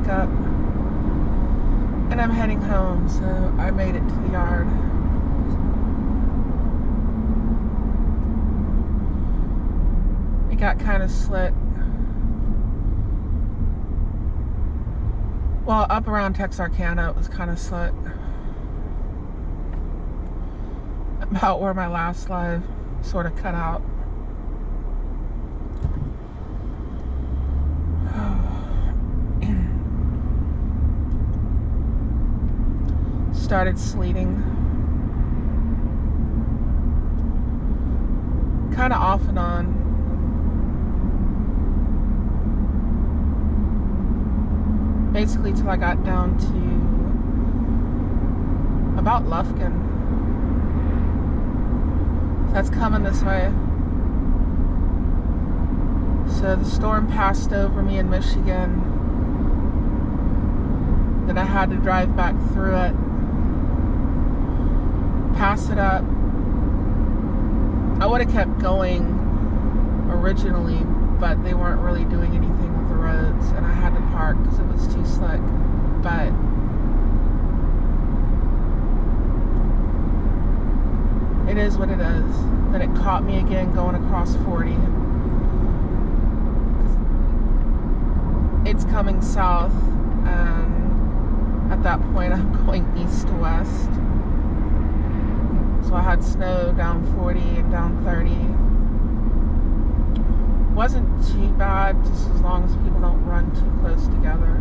pickup. And I'm heading home, so I made it to the yard. It got kind of slick. Well, up around Texarkana, it was kind of slick. About where my last live sort of cut out. Started sleeting. Kind of off and on. Basically till I got down to about Lufkin. So that's coming this way. So the storm passed over me in Michigan. Then I had to drive back through it. Pass it up. I would have kept going originally, but they weren't really doing anything with the roads, and I had to park because it was too slick. But it is what it is. Then it caught me again going across 40. It's coming south, and at that point I'm going east to west. So I had snow down 40 and down 30. Wasn't too bad, just as long as people don't run too close together.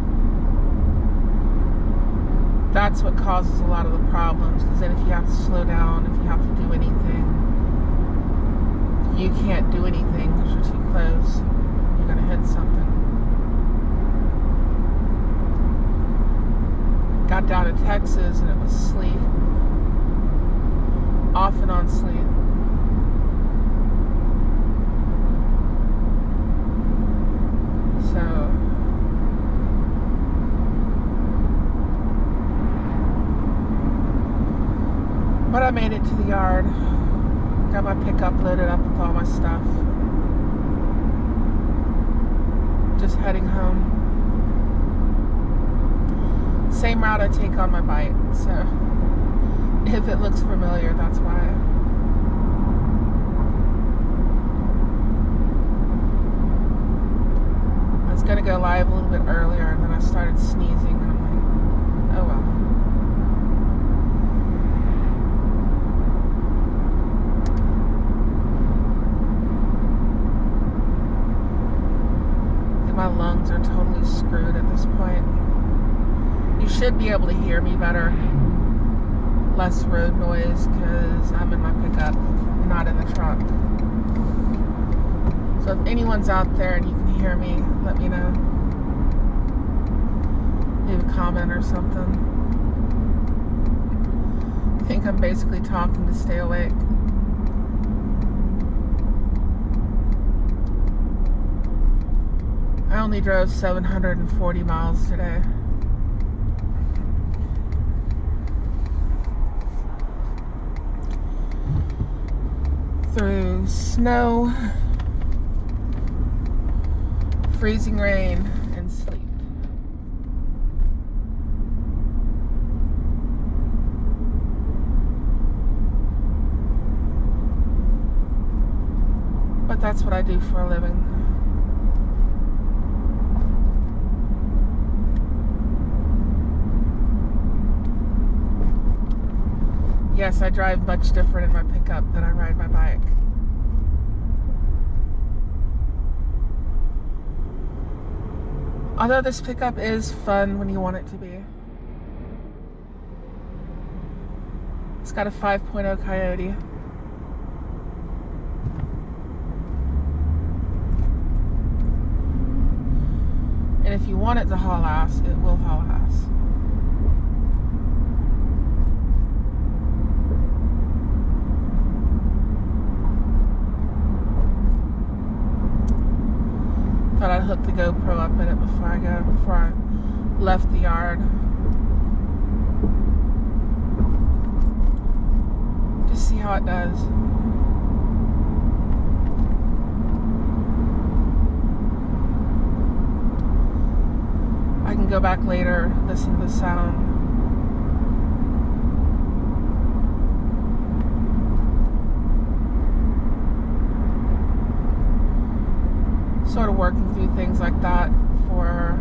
That's what causes a lot of the problems, because then if you have to slow down, if you have to do anything, you can't do anything because you're too close. You're going to hit something. Got down to Texas and it was sleet. Off and on sleep. So but I made it to the yard. Got my pickup loaded up with all my stuff. Just heading home. Same route I take on my bike, so if it looks familiar, that's why. I was going to go live a little bit earlier, and then I started sneezing, and I'm like, oh well. I think my lungs are totally screwed at this point. You should be able to hear me better. Less road noise because I'm in my pickup, not in the truck. So if anyone's out there and you can hear me, let me know. Leave a comment or something. I think I'm basically talking to stay awake. I only drove 740 miles today. Through snow, freezing rain, and sleet. But that's what I do for a living. Yes, I drive much different in my pickup than I ride my bike. Although this pickup is fun when you want it to be. It's got a 5.0 Coyote. And if you want it to haul ass, it will haul ass. Thought I'd hook the GoPro up in it before I left the yard. Just see how it does. I can can go back later, listen to the sound. Sort of working through things like that for,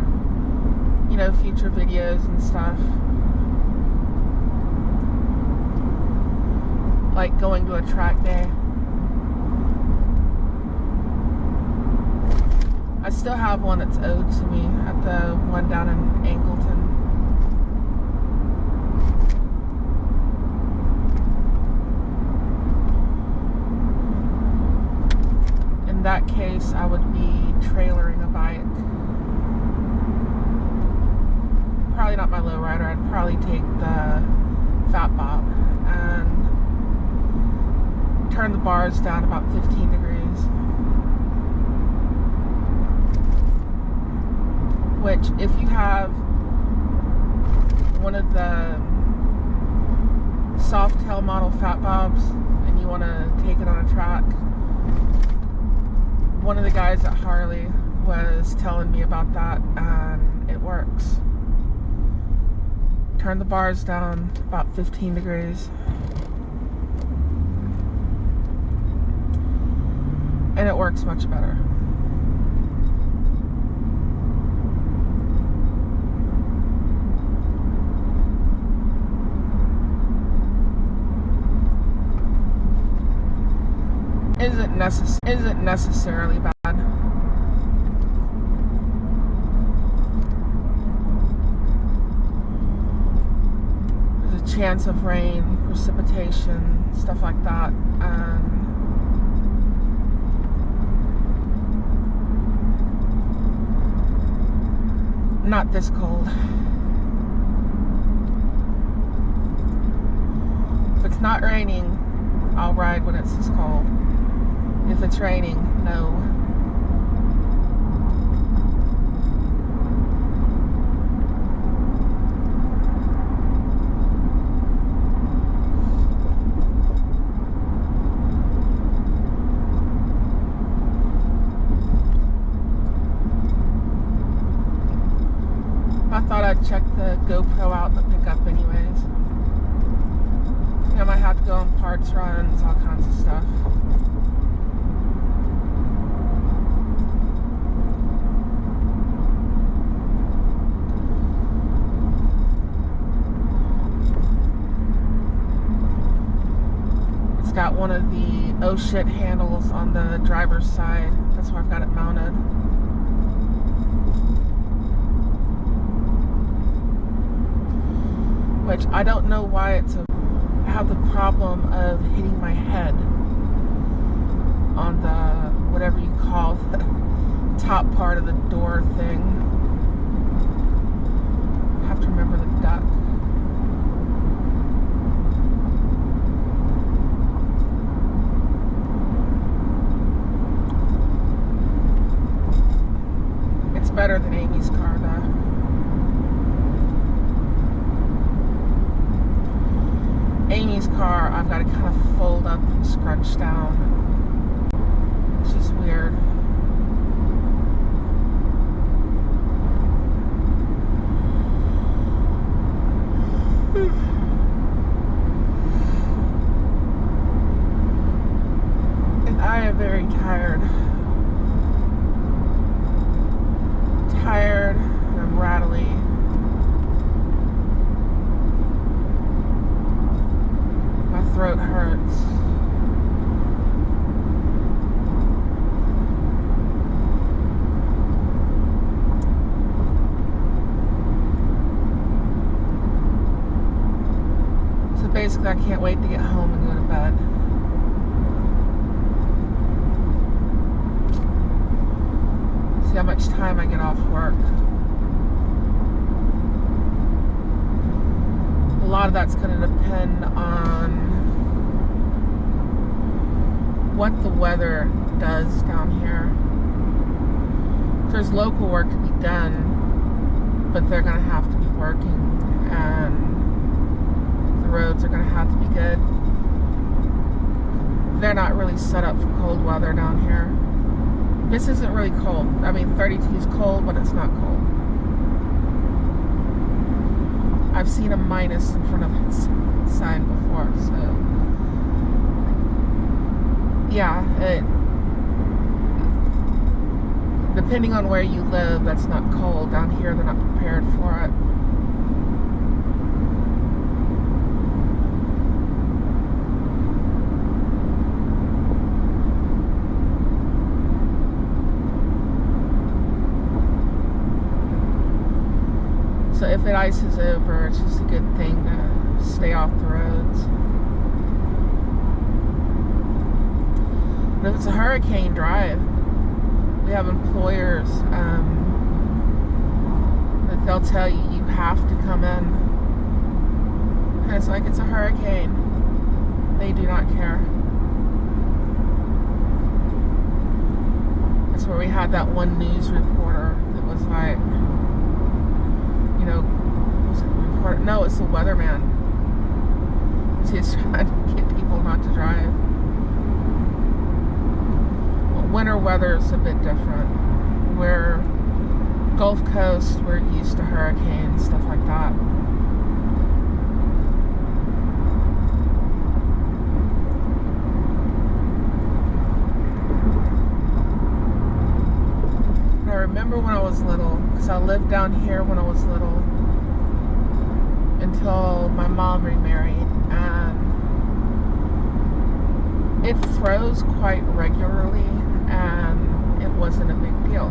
you know, future videos and stuff. Like going to a track day. I still have one that's owed to me at the one down in Angleton. In that case, I would be trailering a bike. Probably not my lowrider. I'd probably take the Fat Bob and turn the bars down about 15 degrees. Which, if you have one of the soft tail model Fat Bobs and you want to take it on a track, one of the guys at Harley was telling me about that, and it works. Turn the bars down about 15 degrees. And it works much better. Isn't necessarily bad. There's a chance of rain, precipitation, stuff like that, and not this cold. If it's not raining, I'll ride when it's this cold. If it's raining, no. I thought I'd check the GoPro out in the pickup anyways. I might have to go on parts runs, all kinds of stuff. It's got one of the oh shit handles on the driver's side. That's where I've got it mounted. Which I don't know why I have the problem of hitting my head on the, whatever you call the top part of the door thing. I have to remember the duck. It's better than Amy's car though. Amy's car, I've got to kind of fold up and scrunch down. It's just weird. And I am very tired. Tired, and I'm rattly. Throat hurts. So basically I can't wait to get home and go to bed. See how much time I get off work. A lot of that's going to depend on what the weather does down here. There's local work to be done, but they're going to have to be working, and the roads are going to have to be good. They're not really set up for cold weather down here. This isn't really cold. I mean, 32 is cold, but it's not cold. I've seen a minus in front of that sign before, so yeah, depending on where you live, that's not cold. Down here, they're not prepared for it. So if it ices over, it's just a good thing to stay off the roads. But if it's a hurricane, drive. We have employers that they'll tell you you have to come in. And it's like, it's a hurricane. They do not care. That's where we had that one news reporter that was like, was it the reporter? No, it's the weatherman. He's trying to get people not to drive. Well, winter weather is a bit different. We're Gulf Coast, we're used to hurricanes, stuff like that. I remember when I was little, because I lived down here when I was little until my mom remarried, and it froze quite regularly, and it wasn't a big deal.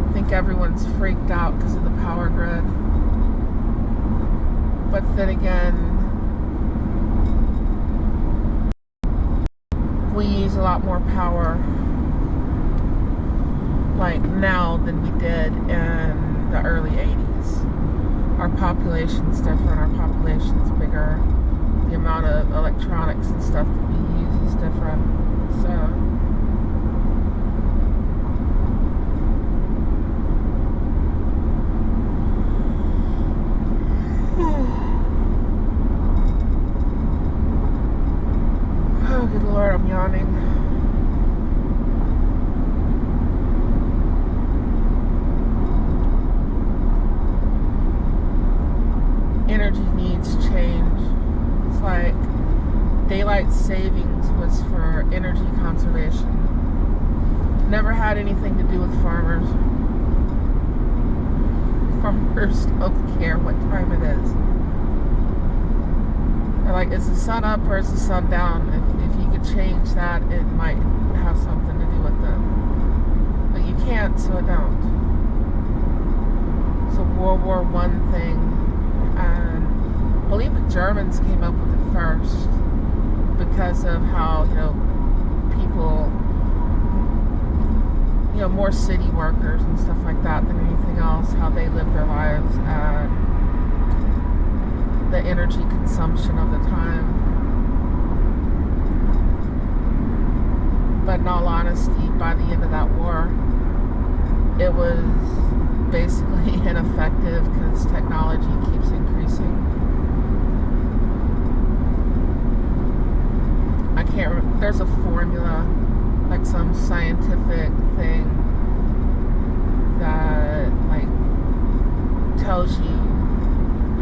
I think everyone's freaked out because of the power grid, but then again, we use a lot more power like now than we did in the early 80s. Our population's different, our population's bigger. The amount of electronics and stuff that we use is different. So oh, good Lord, I'm yawning. Energy needs change. It's like daylight savings was for energy conservation. Never had anything to do with farmers. Farmers don't care what time it is. They're like, is the sun up or is the sun down? If you could change that, it might have something to do with them. But you can't, so it don't. It's a World War I thing. And I believe the Germans came up with it first because of how, people, more city workers and stuff like that than anything else, how they live their lives and the energy consumption of the time. But in all honesty, by the end of that war, it was basically ineffective because technology keeps increasing. I can't remember, there's a formula, like some scientific thing that like tells you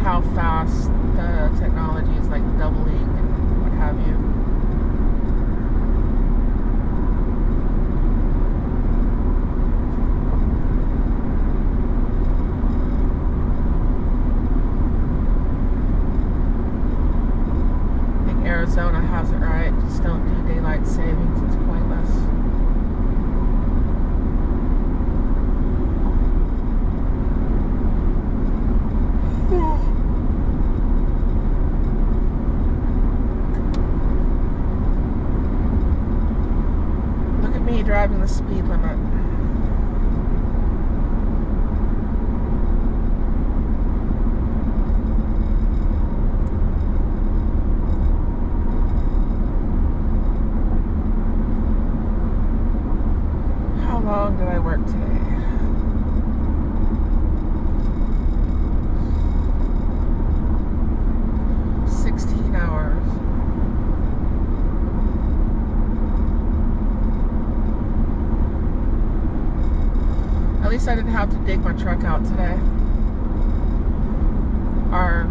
how fast the technology is like doubling and what have you. Arizona has it right. Just don't do daylight savings. It's pointless. Look at me driving the speed limit. How long did I work today? At least I didn't have to dig my truck out today. Or,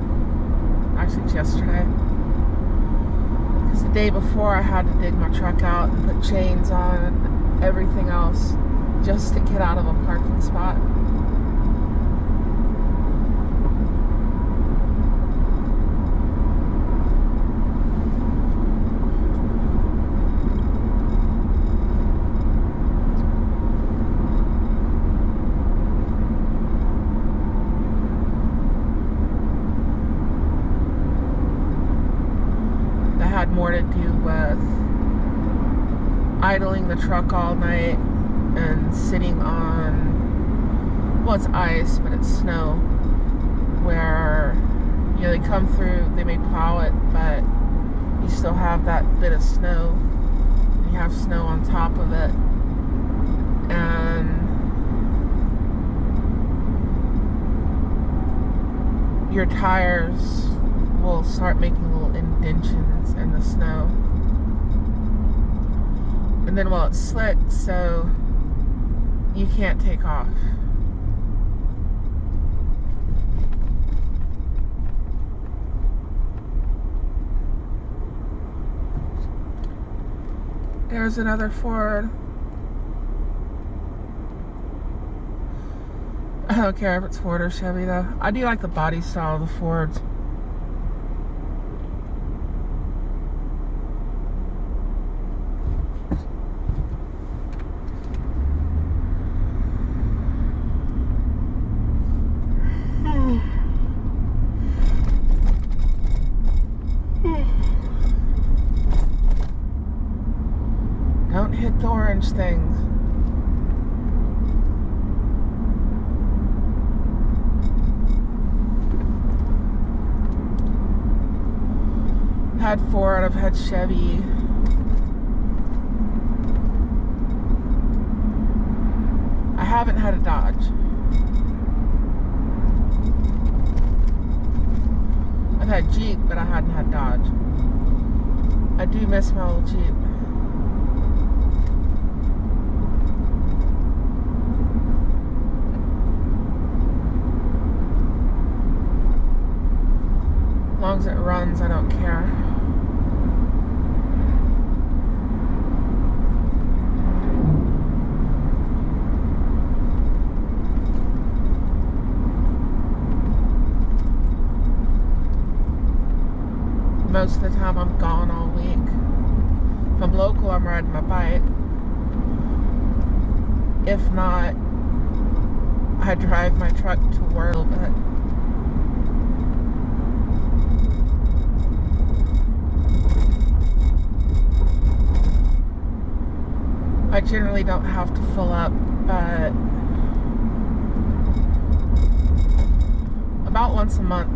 actually it's yesterday. Because the day before I had to dig my truck out and put chains on and everything else just to get out of a parking spot. Had more to do with idling the truck all night and sitting on, well, it's ice, but it's snow, where, you know, they come through, they may plow it, but you still have that bit of snow. You have snow on top of it, and your tires will start making little indentions in the snow. And then, well, it's slick, so you can't take off. There's another Ford. I don't care if it's Ford or Chevy, though. I do like the body style of the Fords. Don't hit the orange things. I've had Ford, I've had Chevy. I haven't had a Dodge. I've had Jeep, but I hadn't had Dodge. I do miss my old Jeep. As long as it runs, I don't care. Most of the time I'm gone all week. If I'm local, I'm riding my bike. If not, I drive my truck to work a little bit. I generally don't have to fill up, but about once a month.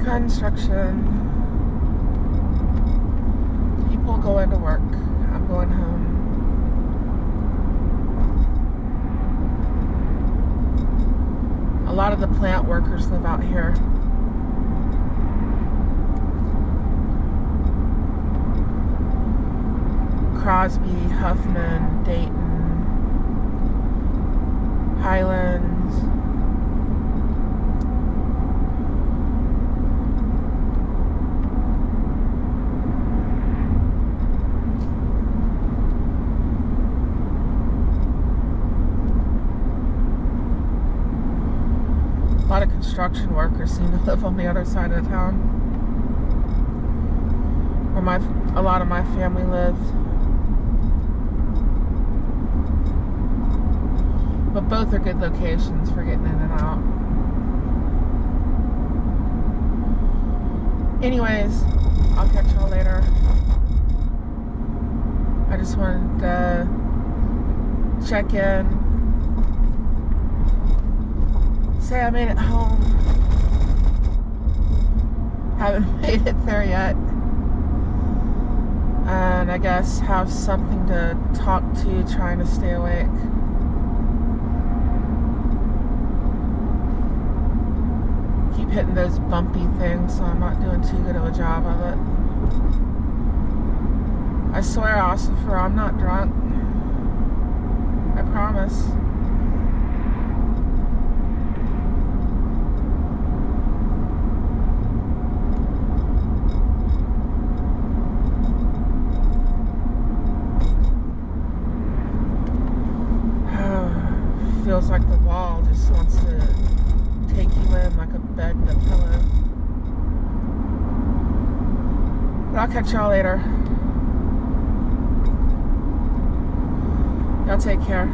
Construction. People going to work. I'm going home. A lot of the plant workers live out here. Crosby, Huffman, Dayton, Highlands. A lot of construction workers seem to live on the other side of the town, where a lot of my family lives. But both are good locations for getting in and out. Anyways, I'll catch y'all later. I just wanted to check in, say I made it home. Haven't made it there yet. And I guess have something to talk to, trying to stay awake. hitting those bumpy things, so I'm not doing too good of a job of it. I swear, Ossifer, I'm not drunk. I promise. Feels like the wall just wants to take you in like a bed and a pillow. But I'll catch y'all later. Y'all take care.